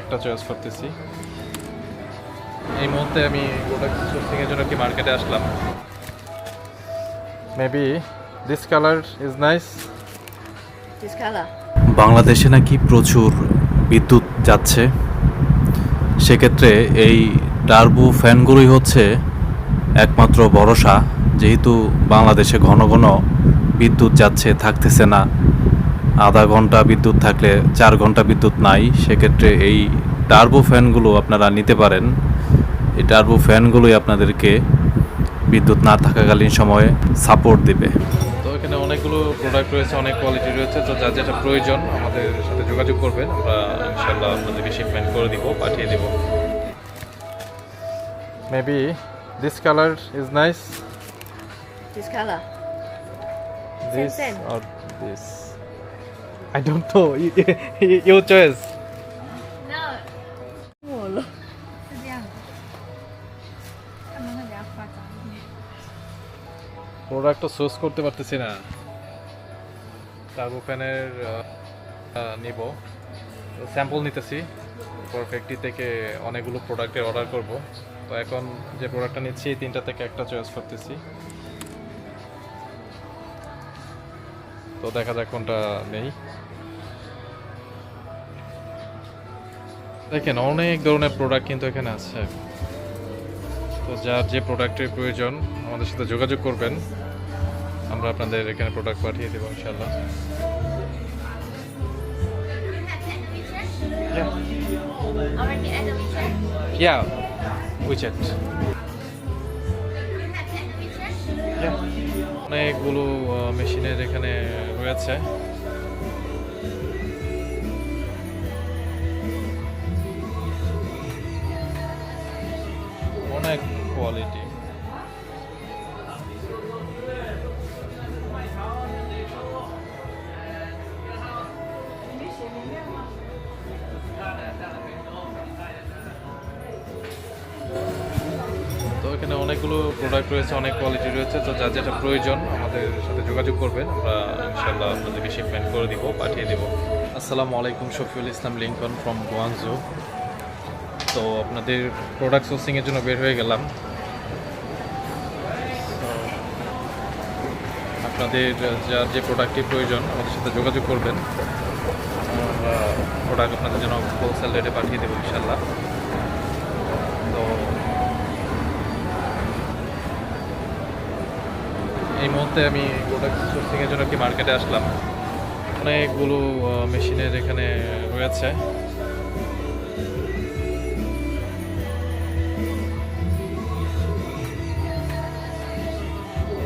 একটা চয়েস করতেছি। এই মুহূর্তে আমি প্রোডাক্ট সোর্সিং এর জন্য কি মার্কেটে আসলাম। Maybe this colour is nice. This color. বাংলাদেশে নাকি প্রচুর বিদ্যুৎ যাচ্ছে, সেক্ষেত্রে এই টার্বো ফ্যানগুলোই হচ্ছে একমাত্র ভরসা। যেহেতু বাংলাদেশে ঘন ঘন বিদ্যুৎ যাচ্ছে, থাকতেছে না, আধা ঘন্টা বিদ্যুৎ থাকলে 4 ঘন্টা বিদ্যুৎ নাই, সেক্ষেত্রে এই টার্বো ফ্যানগুলো আপনারা নিতে পারেন। এই টার্বো ফ্যানগুলোই আপনাদেরকে বিদ্যুৎ না থাকাকালীন সময়ে সাপোর্ট দেবে। তো এখানে অনেকগুলো প্রোডাক্ট রয়েছে, অনেক কোয়ালিটি রয়েছে। তো যার যেটা প্রয়োজন আমাদের সাথে যোগাযোগ করবেন, আমরা ইনশাল্লাহ আপনাদেরকে শিপমেন্ট করে দিব, পাঠিয়ে দিব। Maybe this colour is nice. This color. This Same. or this? I don't know. Your choice. No, 我了。是这样的，他们会比较夸张一点。 প্রোডাক্টটা সোর্স করতে পারতেছি না। টার্বো ফ্যানের নিব, স্যাম্পল নিতেছি। পারফেক্টলি থেকে অনেকগুলো প্রোডাক্টের অর্ডার করব। তো এখন যে প্রোডাক্টটা নিচ্ছি এই 3টা থেকে একটা চয়েস করতেছি। তো দেখা যাক কোনটা নেই। দেখেন অনেক ধরনের প্রোডাক্ট কিন্তু এখানে আছে। তো যার যে প্রোডাক্টের প্রয়োজন আমাদের সাথে যোগাযোগ করবেন, আমরা আপনাদের এখানে প্রোডাক্ট পাঠিয়ে দেবো ইনশাল্লাহ। Already add the WeChat. Yeah, WeChat. অনেকগুলো মেশিনের এখানে রয়েছে। অনেক কোয়ালিটি। তো এখানে অনেকগুলো প্রোডাক্ট রয়েছে, অনেক কোয়ালিটি রয়েছে। তো যার যেটা প্রয়োজন আমাদের সাথে যোগাযোগ করবেন, আমরা ইনশাল্লাহ আপনাদেরকে শিপমেন্ট করে দিব, পাঠিয়ে দিব। আসসালামু আলাইকুম, Shafiul Islam Lincoln from Guangzhou. তো আপনাদের প্রোডাক্ট সোর্সিংয়ের জন্য বের হয়ে গেলাম। আপনাদের যার যে প্রোডাক্টটি প্রয়োজন আমাদের সাথে যোগাযোগ করবেন, আমরা প্রোডাক্ট আপনাদের জন্য হোলসেল রেটে পাঠিয়ে দেবো ইনশাল্লাহ। তো এই মুহূর্তে আমি প্রোডাক্ট সোর্সিংয়ের জন্য কি মার্কেটে আসলাম। অনেকগুলো মেশিনের এখানে রয়েছে।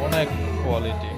অনেক কোয়ালিটি।